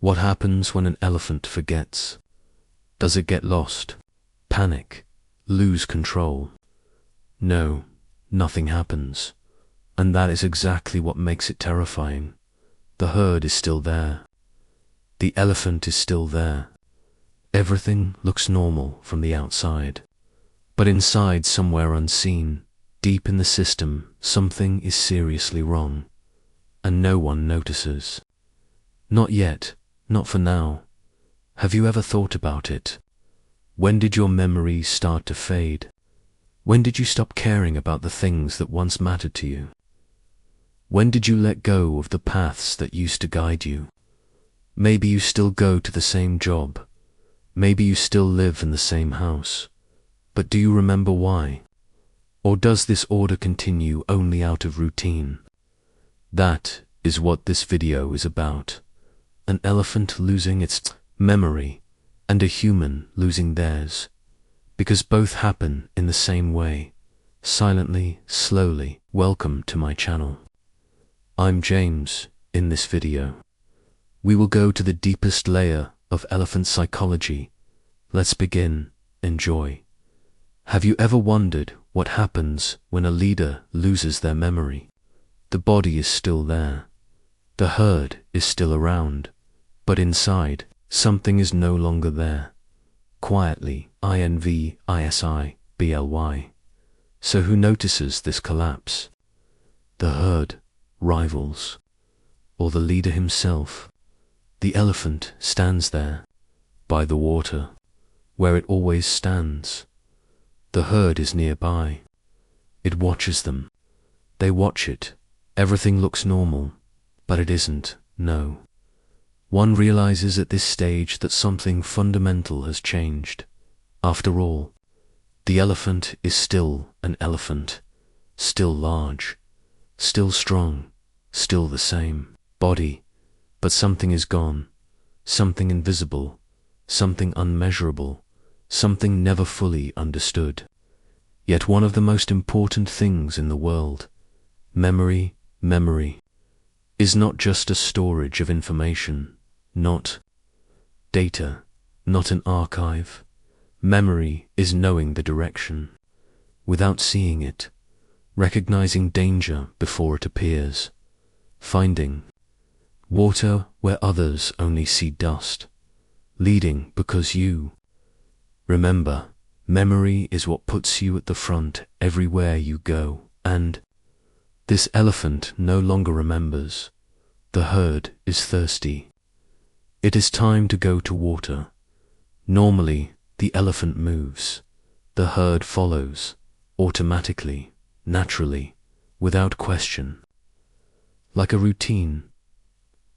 What happens when an elephant forgets? Does it get lost? Panic? Lose control? No, nothing happens. And that is exactly what makes it terrifying. The herd is still there. The elephant is still there. Everything looks normal from the outside. But inside, somewhere unseen, deep in the system, something is seriously wrong. And no one notices. Not yet, not for now. Have you ever thought about it? When did your memories start to fade? When did you stop caring about the things that once mattered to you? When did you let go of the paths that used to guide you? Maybe you still go to the same job. Maybe you still live in the same house. But do you remember why? Or does this order continue only out of routine? That is what this video is about. An elephant losing its memory and a human losing theirs. Because both happen in the same way, silently, slowly. Welcome to my channel. I'm James. In this video, we will go to the deepest layer of elephant psychology. Let's begin. Enjoy. Have you ever wondered what happens when a leader loses their memory? The body is still there. The herd is still around. But inside, something is no longer there. Quietly, INVISIBLY. So who notices this collapse? The herd, rivals, or the leader himself? The elephant stands there, by the water, where it always stands. The herd is nearby. It watches them. They watch it. Everything looks normal, but it isn't, no. One realizes at this stage that something fundamental has changed. After all, the elephant is still an elephant, still large, still strong, still the same body, but something is gone, something invisible, something unmeasurable, something never fully understood. Yet one of the most important things in the world, memory, is not just a storage of information, not data, not an archive. Memory is knowing the direction, without seeing it, recognizing danger before it appears, finding water where others only see dust, leading because you remember. Memory is what puts you at the front everywhere you go, and this elephant no longer remembers. The herd is thirsty. It is time to go to water. Normally, the elephant moves. The herd follows, automatically, naturally, without question, like a routine.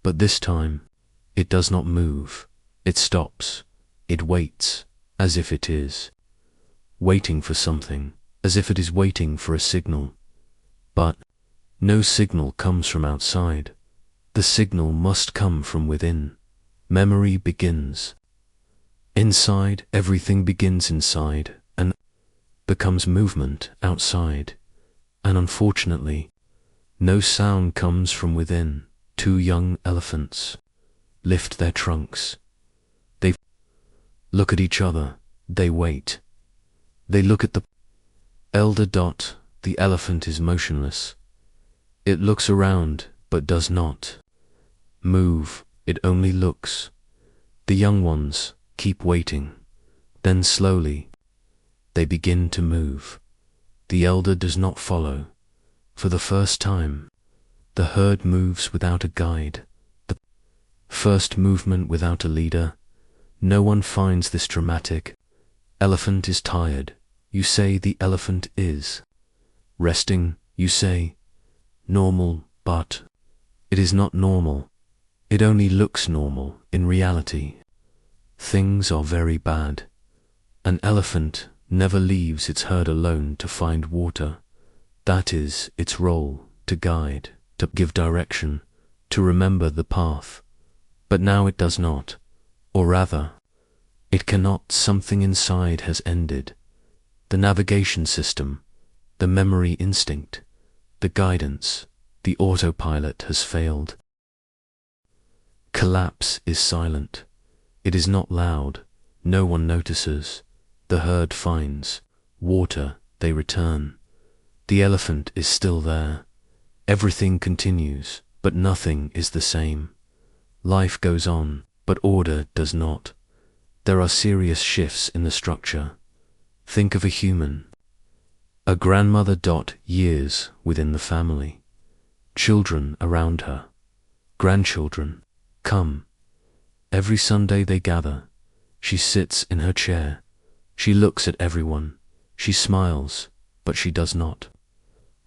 But this time, it does not move. It stops. It waits, as if it is waiting for something, as if it is waiting for a signal. But no signal comes from outside. The signal must come from within. Memory begins. Inside, everything begins inside and becomes movement outside. And unfortunately, no sound comes from within. Two young elephants lift their trunks. They look at each other. They wait. They look at the elder. The elephant is motionless. It looks around but does not move. It only looks. The young ones keep waiting. Then slowly, they begin to move. The elder does not follow. For the first time, the herd moves without a guide. The first movement without a leader. No one finds this dramatic. Elephant is tired. You say the elephant is resting. You say normal, but it is not normal. It only looks normal. In reality, things are very bad. An elephant never leaves its herd alone to find water. That is its role, to guide, to give direction, to remember the path. But now it does not, or rather, it cannot. Something inside has ended. The navigation system, the memory instinct, the guidance, the autopilot has failed. Collapse is silent. It is not loud. No one notices. The herd finds water, they return. The elephant is still there. Everything continues, but nothing is the same. Life goes on, but order does not. There are serious shifts in the structure. Think of a human. A grandmother. Years within the family. Children around her. Grandchildren. Come. Every Sunday they gather. She sits in her chair. She looks at everyone. She smiles, but she does not.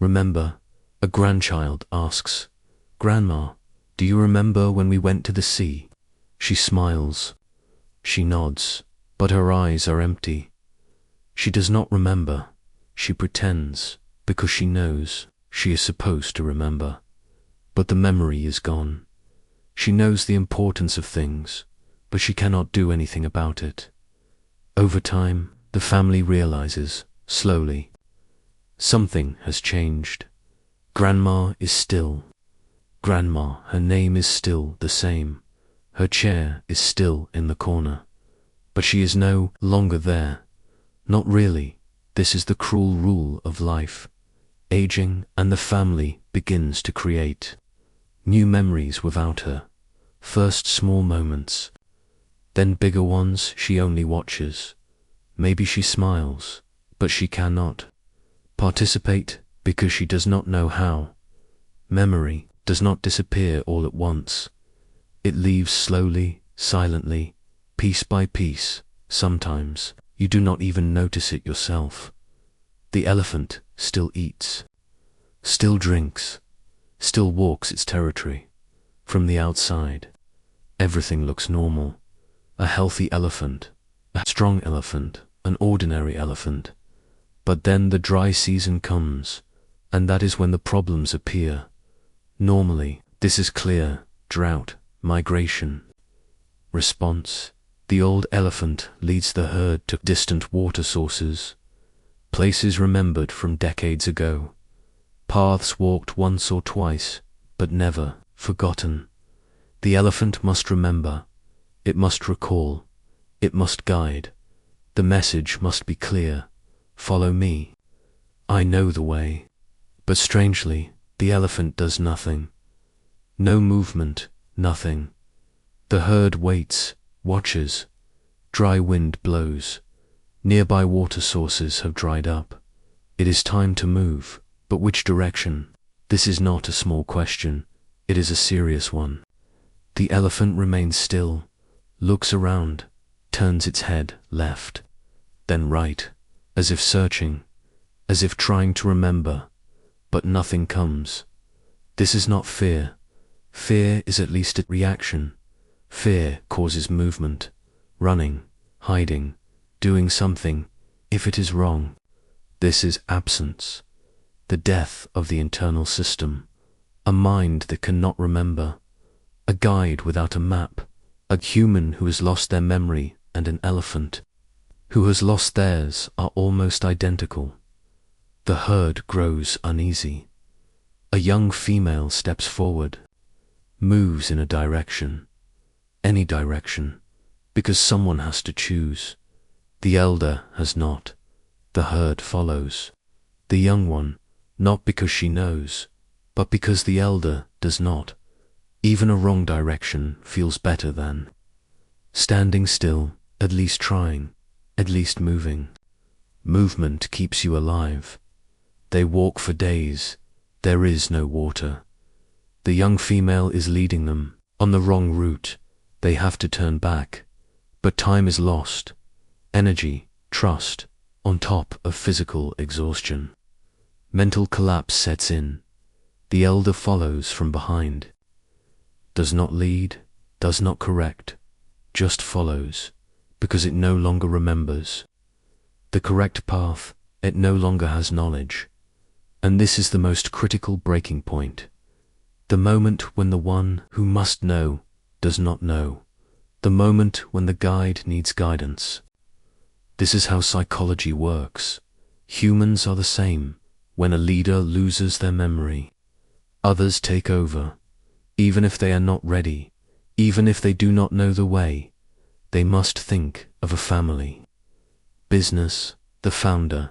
Remember, a grandchild asks, "Grandma, do you remember when we went to the sea?" She smiles. She nods, but her eyes are empty. She does not remember. She pretends, because she knows she is supposed to remember. But the memory is gone. She knows the importance of things, but she cannot do anything about it. Over time, the family realizes, slowly, something has changed. Grandma is still. Grandma, her name is still the same. Her chair is still in the corner. But she is no longer there. Not really. This is the cruel rule of life. Aging, and the family begins to create new memories without her. First small moments, then bigger ones she only watches. Maybe she smiles, but she cannot participate because she does not know how. Memory does not disappear all at once. It leaves slowly, silently, piece by piece. Sometimes you do not even notice it yourself. The elephant still eats, still drinks, still walks its territory. From the outside, everything looks normal. A healthy elephant, a strong elephant, an ordinary elephant. But then the dry season comes, and that is when the problems appear. Normally, this is clear: drought, migration. Response: the old elephant leads the herd to distant water sources, places remembered from decades ago, paths walked once or twice, but never forgotten. The elephant must remember, it must recall, it must guide. The message must be clear: follow me. I know the way. But strangely, the elephant does nothing. No movement, nothing. The herd waits, watches. Dry wind blows. Nearby water sources have dried up. It is time to move, but which direction? This is not a small question. It is a serious one. The elephant remains still, looks around, turns its head left, then right, as if searching, as if trying to remember, but nothing comes. This is not fear. Fear is at least a reaction. Fear causes movement, running, hiding, doing something, if it is wrong. This is absence, the death of the internal system, a mind that cannot remember, a guide without a map, a human who has lost their memory, and an elephant who has lost theirs are almost identical. The herd grows uneasy. A young female steps forward, moves in a direction, any direction, because someone has to choose. The elder has not. The herd follows. The young one, not because she knows, but because the elder does not. Even a wrong direction feels better than standing still, at least trying, at least moving. Movement keeps you alive. They walk for days. There is no water. The young female is leading them on the wrong route. They have to turn back. But time is lost. Energy, trust, on top of physical exhaustion. Mental collapse sets in. The elder follows from behind. Does not lead, does not correct, just follows, because it no longer remembers the correct path. It no longer has knowledge. And this is the most critical breaking point. The moment when the one who must know does not know. The moment when the guide needs guidance. This is how psychology works. Humans are the same. When a leader loses their memory, others take over, even if they are not ready, Even if they do not know the way, they must think of a family. Business, the founder,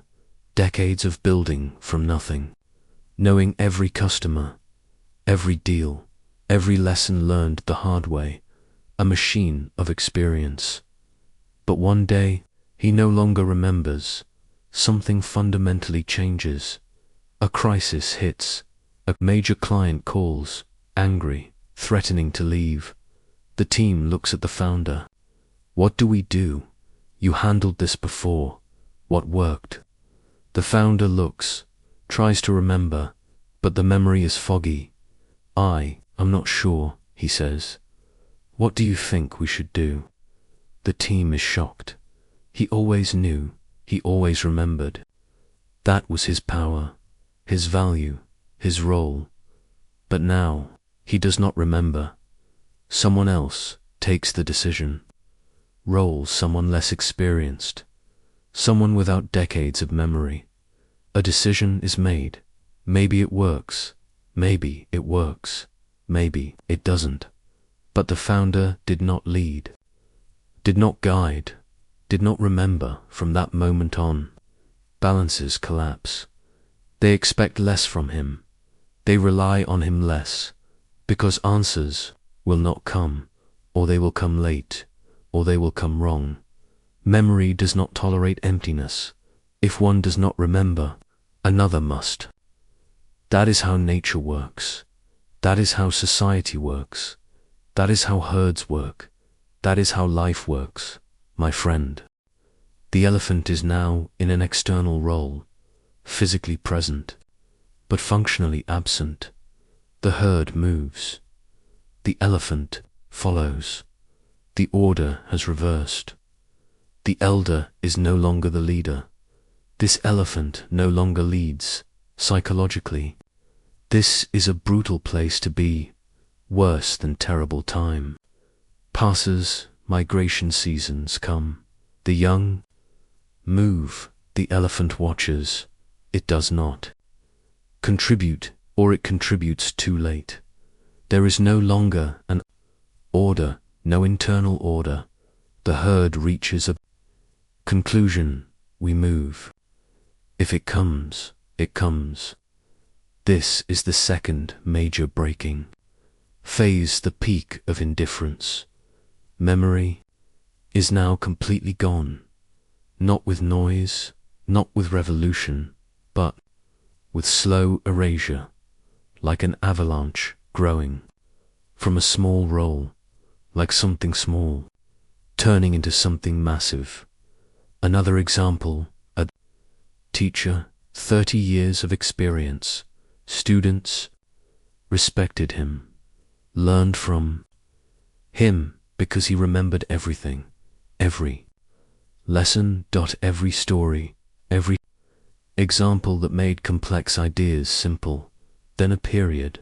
decades of building from nothing, knowing every customer, every deal, every lesson learned the hard way, a machine of experience. But one day, he no longer remembers. Something fundamentally changes. A crisis hits. A major client calls, angry, threatening to leave. The team looks at the founder. What do we do? You handled this before. What worked? The founder looks, tries to remember, but the memory is foggy. I'm not sure, he says. What do you think we should do? The team is shocked. He always knew, he always remembered. That was his power, his value, his role. But now, he does not remember. Someone else takes the decision. Roles someone less experienced, someone without decades of memory. A decision is made. Maybe it works, maybe it works, maybe it doesn't. But the founder did not lead, did not guide, did not remember. From that moment on. Balances collapse. They expect less from him. They rely on him less, because answers will not come, or they will come late, or they will come wrong. Memory does not tolerate emptiness. If one does not remember, another must. That is how nature works. That is how society works. That is how herds work. That is how life works, my friend. The elephant is now in an external role, physically present, but functionally absent. The herd moves. The elephant follows. The order has reversed. The elder is no longer the leader. This elephant no longer leads, psychologically. This is a brutal place to be, worse than terrible time. Passes, migration seasons come. The young move, the elephant watches. It does not contribute, or it contributes too late. There is no longer an order, no internal order. The herd reaches a conclusion. We move. If it comes, it comes. This is the second major breaking phase, the peak of indifference. Memory is now completely gone, not with noise, not with revolution, but with slow erasure, like an avalanche growing from a small roll, like something small, turning into something massive. Another example, a teacher, 30 years of experience. Students respected him, learned from him because he remembered everything, every lesson, every story, every example that made complex ideas simple. Then a period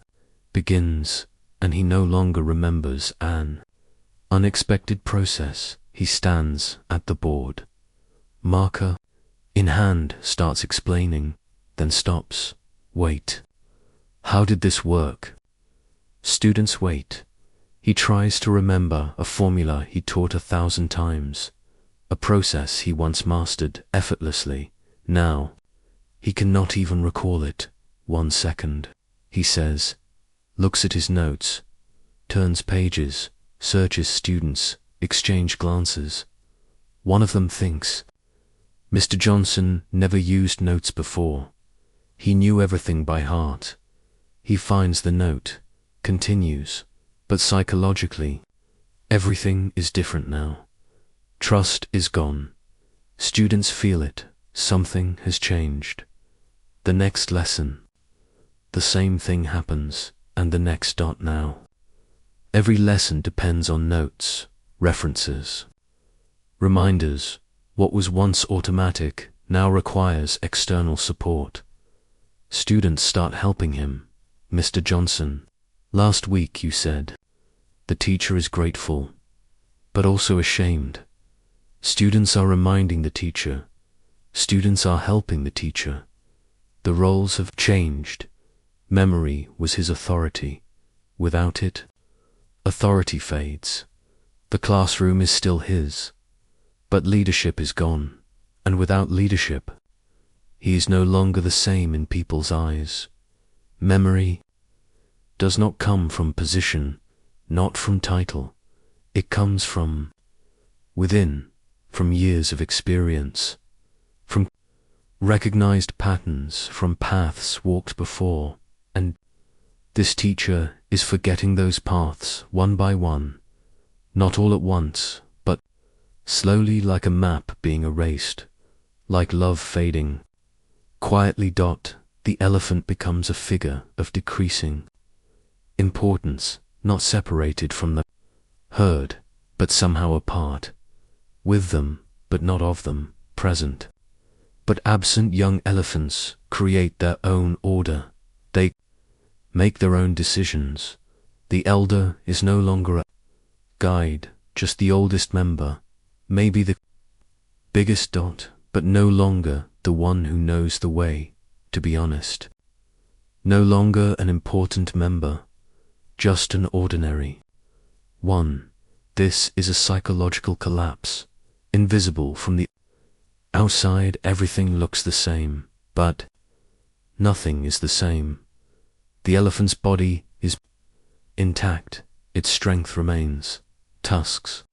begins, and he no longer remembers an unexpected process. He stands at the board, marker in hand, starts explaining, then stops. Wait. How did this work? Students wait. He tries to remember a formula he taught 1,000 times, a process he once mastered effortlessly. Now, he cannot even recall it. 1 second, he says, looks at his notes, turns pages, searches students, exchange glances. One of them thinks, Mr. Johnson never used notes before. He knew everything by heart. He finds the note, continues, but psychologically, everything is different now. Trust is gone. Students feel it. Something has changed. The next lesson, the same thing happens, and the next. Now. Every lesson depends on notes, references, reminders. What was once automatic now requires external support. Students start helping him. Mr. Johnson, last week you said. The teacher is grateful, but also ashamed. Students are reminding the teacher. Students are helping the teacher. The roles have changed. Memory was his authority. Without it, Authority fades. The classroom is still his, but leadership is gone, and without leadership, he is no longer the same in people's eyes. Memory does not come from position, not from title. It comes from within, from years of experience, from recognized patterns, from paths walked before, and this teacher is forgetting those paths one by one, not all at once, but slowly, like a map being erased, like love fading. Quietly, the elephant becomes a figure of decreasing importance, not separated from the herd, but somehow apart, with them, but not of them, present. But absent young elephants create their own order. They make their own decisions. The elder is no longer a guide, just the oldest member, maybe the biggest, but no longer the one who knows the way, to be honest. No longer an important member, just an ordinary one. This is a psychological collapse, invisible from the outside. Everything looks the same, but nothing is the same. The elephant's body is intact, its strength remains, tusks,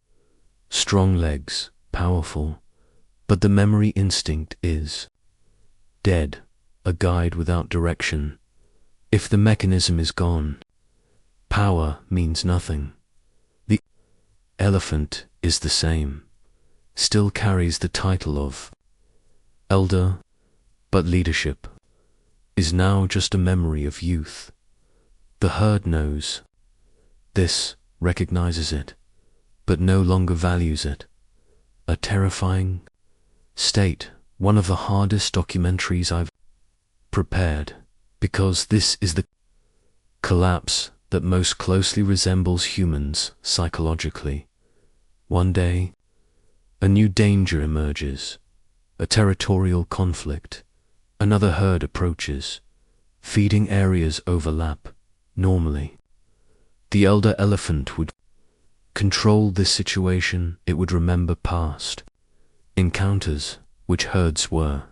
strong legs, powerful, but the memory instinct is dead, a guide without direction. If the mechanism is gone, power means nothing. The elephant is the same, still carries the title of elder, but leadership is now just a memory of youth. The herd knows this, recognizes it, but no longer values it. A terrifying state, one of the hardest documentaries I've prepared, because this is the collapse that most closely resembles humans psychologically. One day, a new danger emerges, a territorial conflict. Another herd approaches. Feeding areas overlap. Normally, the elder elephant would control this situation. It would remember past encounters, which herds were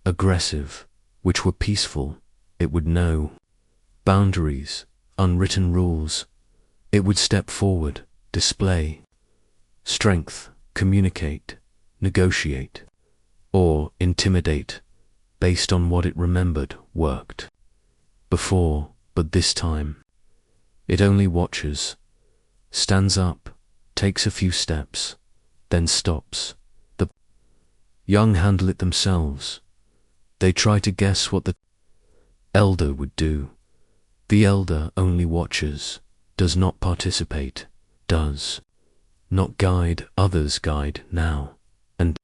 aggressive, which were peaceful. It would know boundaries, unwritten rules. It would step forward, display strength, communicate, negotiate, or intimidate, based on what it remembered worked before. But this time, it only watches, stands up, takes a few steps, then stops. The young handle it themselves. They try to guess what the elder would do. The elder only watches, does not participate, does not guide. Others guide now. And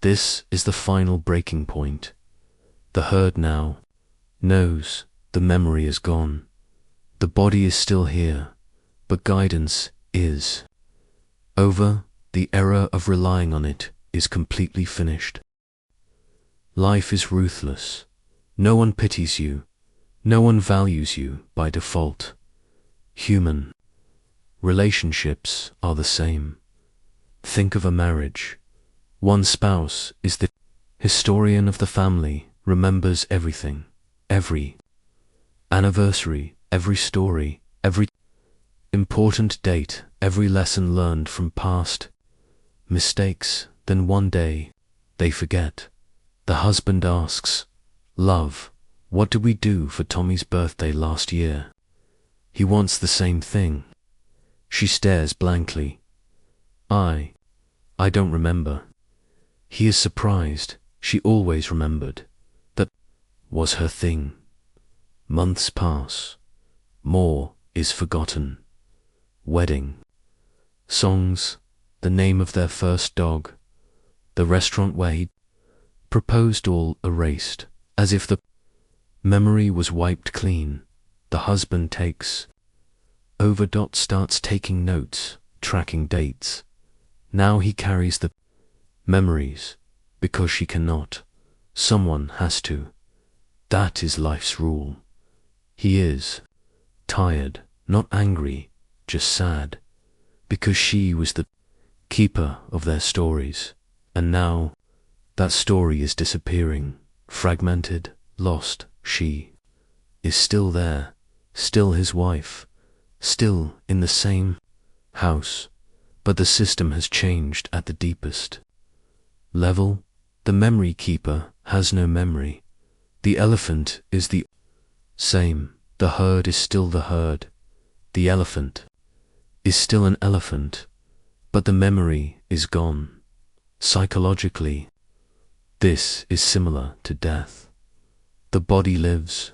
this is the final breaking point. The herd now knows the memory is gone. The body is still here, but guidance is over. The era of relying on it is completely finished. Life is ruthless. No one pities you. No one values you by default. Human relationships are the same. Think of a marriage. One spouse is the historian of the family, remembers everything, every anniversary, every story, every important date, every lesson learned from past mistakes. Then one day, they forget. The husband asks, "Love, what did we do for Tommy's birthday last year?" He wants the same thing. She stares blankly. I don't remember." He is surprised. She always remembered. That was her thing. Months pass. More is forgotten. Wedding songs, the name of their first dog, the restaurant where he proposed, all erased, as if the memory was wiped clean. The husband takes over. Starts taking notes, tracking dates. Now he carries the memories, because she cannot. Someone has to. That is life's rule. He is tired, not angry, just sad, because she was the keeper of their stories, and now that story is disappearing, fragmented, lost. She is still there, still his wife, still in the same house, but the system has changed at the deepest level. The memory keeper has no memory. The elephant is the same. The herd is still the herd. The elephant is still an elephant, but the memory is gone. Psychologically, this is similar to death. The body lives,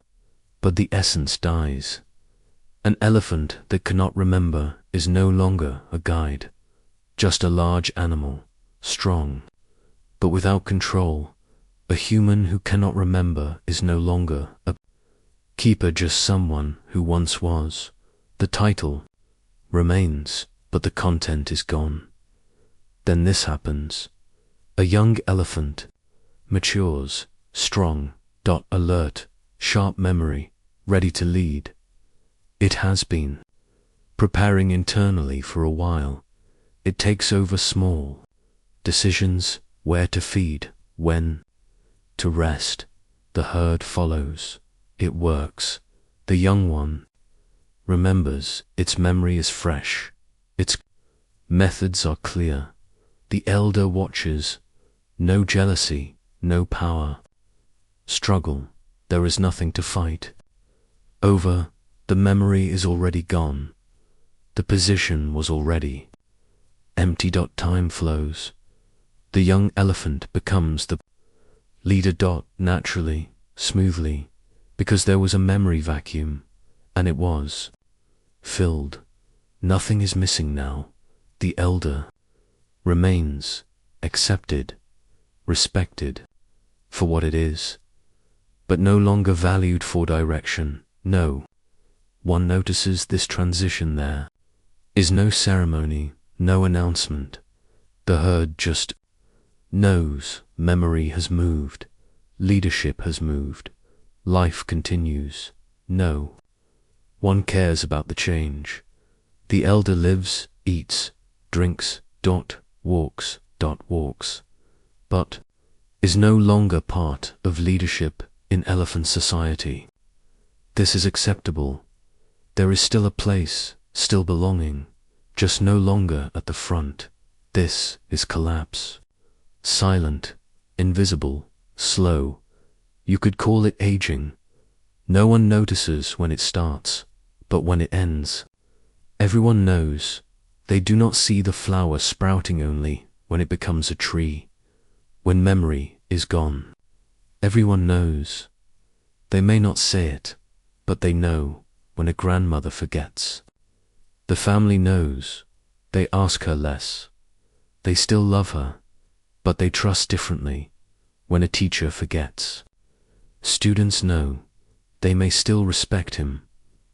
but the essence dies. An elephant that cannot remember is no longer a guide, just a large animal, strong, but without control. A human who cannot remember is no longer a keeper, just someone who once was. The title remains, but the content is gone. Then this happens. A young elephant matures, strong, alert, sharp memory, ready to lead. It has been preparing internally for a while. It takes over small decisions, where to feed, when to rest. The herd follows. It works. The young one remembers. Its memory is fresh. Its methods are clear. The elder watches. No jealousy, no power struggle. There is nothing to fight over. The memory is already gone. The position was already empty. Time flows. The young elephant becomes the leader. Naturally, smoothly, because there was a memory vacuum, and it was filled. Nothing is missing now. The elder remains, accepted, respected for what it is, but no longer valued for direction. No one notices this transition. There is no ceremony, no announcement. The herd just knows. Memory has moved. Leadership has moved. Life continues. No one cares about the change. The elder lives, eats, drinks, walks, but is no longer part of leadership in elephant society. This is acceptable. There is still a place, still belonging, just no longer at the front. This is collapse. Silent, invisible, slow. You could call it aging. No one notices when it starts, but when it ends, everyone knows. They do not see the flower sprouting only when it becomes a tree. When memory is gone, everyone knows. They may not say it, but they know. When a grandmother forgets, the family knows. They ask her less. They still love her, but they trust differently. When a teacher forgets, students know. They may still respect him,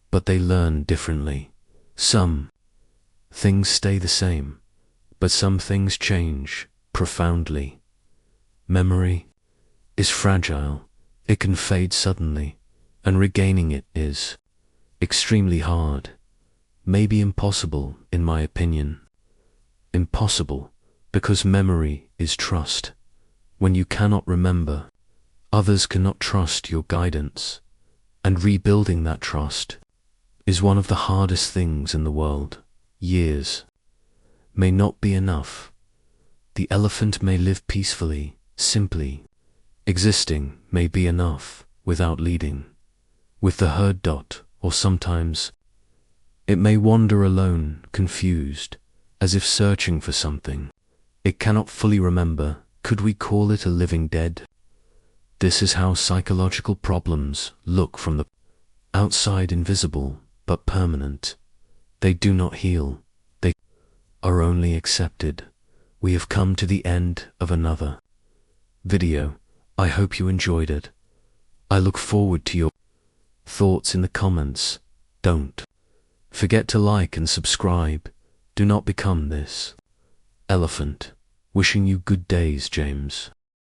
but they learn differently. Some things stay the same, but some things change profoundly. Memory is fragile. It can fade suddenly, and regaining it is extremely hard. Maybe impossible, in my opinion. Impossible, because memory is trust. When you cannot remember, others cannot trust your guidance, and rebuilding that trust is one of the hardest things in the world. Years may not be enough. The elephant may live peacefully, simply. Existing may be enough without leading with the herd. Or sometimes it may wander alone, confused, as if searching for something it cannot fully remember. Could we call it a living dead? This is how psychological problems look from the outside, invisible but permanent. They do not heal. They are only accepted. We have come to the end of another video. I hope you enjoyed it. I look forward to your thoughts in the comments. Don't forget to like and subscribe. Do not become this elephant. Wishing you good days, James.